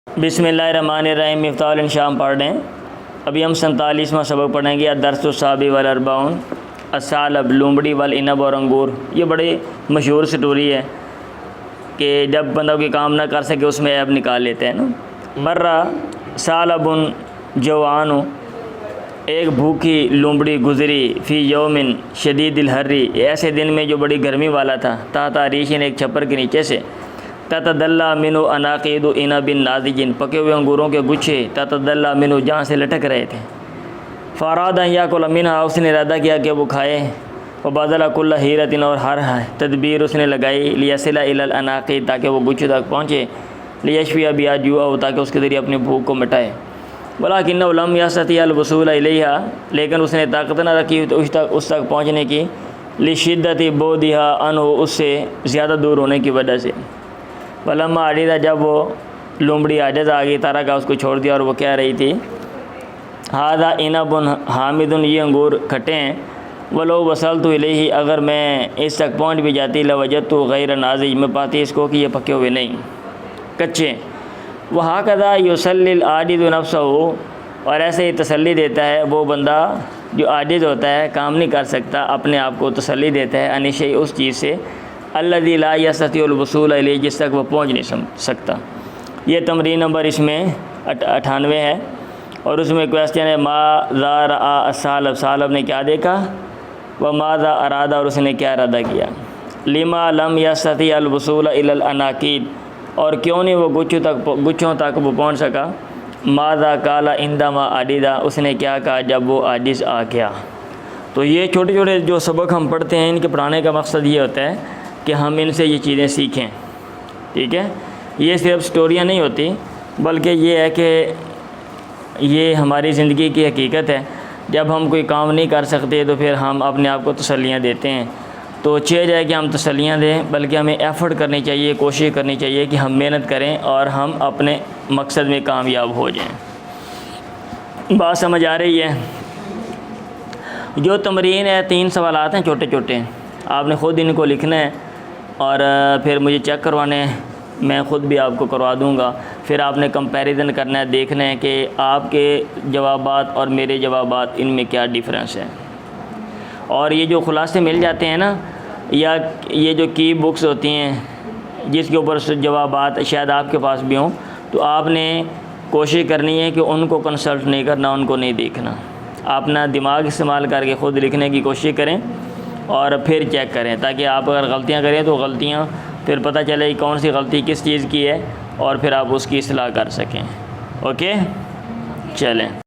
بسم اللہ الرحمن الرحیم۔ مفتاح الانشاء پڑھ رہے ہیں۔ ابھی ہم 47واں سبق پڑھیں گے۔ الدرس السابع والاربعون الثعلب، لومڑی والعنب اور انگور۔ یہ بڑی مشہور سٹوری ہے کہ جب بندہ کوئی کام نہ کر سکے اس میں عیب نکال لیتے ہیں نا۔ مرہ ثعلب جوعان، ایک بھوکی لومڑی گزری فی یوم شدید الحری، ایسے دن میں جو بڑی گرمی والا تھا، تحت ریشن، ایک چھپر کے نیچے سے، تتدلی منہ اناقید عنب ناضج، پکے ہوئے انگوروں کے گچھے تتدلی منہ، جہاں سے لٹک رہے تھے۔ فاراد ان یاکل منھا، اس نے ارادہ کیا کہ وہ کھائے۔ وبذل کل حیرۃ، اور ہر تدبیر اس نے لگائی، لیصل الی الاناقید، تاکہ وہ گچھوں تک پہنچے، لیشفی بہا جوعہ، تاکہ اس کے ذریعے اپنی بھوک کو مٹائے۔ ولکنہ لم یستطع الوصول الیہا، لیکن اس نے طاقت نہ رکھی اس تک پہنچنے کی، لشدت بعدہا عنہ، اس سے زیادہ دور ہونے کی وجہ سے۔ ولما عجز، جب وہ لومڑی عاجز آ گئی، ترکہ، اس کو چھوڑ دیا، اور وہ کہہ رہی تھی ھذا عنب حامد، یہ انگور کھٹے ہیں، ولو وصلت الیہ، اگر میں اس تک پہنچ بھی جاتی، لوجدت غیر ناضج، میں پاتی اس کو کہ یہ پکے ہوئے نہیں، کچے۔ وہکذا یسلی العاجز نفسہ، اور ایسے ہی تسلی دیتا ہے وہ بندہ جو عاجز ہوتا ہے، کام نہیں کر سکتا، اپنے آپ کو تسلی دیتا ہے عن شیء، اس چیز سے، الذی لا یستطیع الوصول الیہ، جس تک وہ پہنچ نہیں سکتا۔ یہ تمرین نمبر اس میں 98 ہے، اور اس میں کویسچن ہے ماذا رأى الثعلب، ثعلب نے کیا دیکھا، وماذا اراد، اور اس نے کیا ارادہ کیا، لما لم یستطیع الوصول الی الاناقید، اور کیوں نہیں وہ گچھوں تک وہ پہنچ سکا، ماذا قال عندما عجز، اس نے کیا کہا جب وہ عاجز آ گیا۔ تو یہ چھوٹے چھوٹے جو سبق ہم پڑھتے ہیں، ان کے پڑھانے کا مقصد یہ ہوتا ہے کہ ہم ان سے یہ چیزیں سیکھیں، ٹھیک ہے۔ یہ صرف سٹوریاں نہیں ہوتی، بلکہ یہ ہے کہ یہ ہماری زندگی کی حقیقت ہے۔ جب ہم کوئی کام نہیں کر سکتے تو پھر ہم اپنے آپ کو تسلیاں دیتے ہیں، تو اچھے جائے کہ ہم تسلیاں دیں، بلکہ ہمیں ایفرٹ کرنی چاہیے، کوشش کرنی چاہیے کہ ہم محنت کریں اور ہم اپنے مقصد میں کامیاب ہو جائیں۔ بات سمجھ آ رہی ہے؟ جو تمرین ہے 3 سوالات ہیں چھوٹے چھوٹے، آپ نے خود ان کو لکھنا ہے اور پھر مجھے چیک کروانے ہیں، میں خود بھی آپ کو کروا دوں گا۔ پھر آپ نے کمپیریزن کرنا ہے، دیکھنا ہے کہ آپ کے جوابات اور میرے جوابات ان میں کیا ڈیفرنس ہے۔ اور یہ جو خلاصے مل جاتے ہیں نا، یا یہ جو کی بکس ہوتی ہیں جس کے اوپر جوابات شاید آپ کے پاس بھی ہوں، تو آپ نے کوشش کرنی ہے کہ ان کو کنسلٹ نہیں کرنا، ان کو نہیں دیکھنا، اپنا دماغ استعمال کر کے خود لکھنے کی کوشش کریں اور پھر چیک کریں، تاکہ آپ اگر غلطیاں کریں تو غلطیاں پھر پتہ چلے کہ کون سی غلطی کس چیز کی ہے، اور پھر آپ اس کی اصلاح کر سکیں۔ اوکے، چلیں۔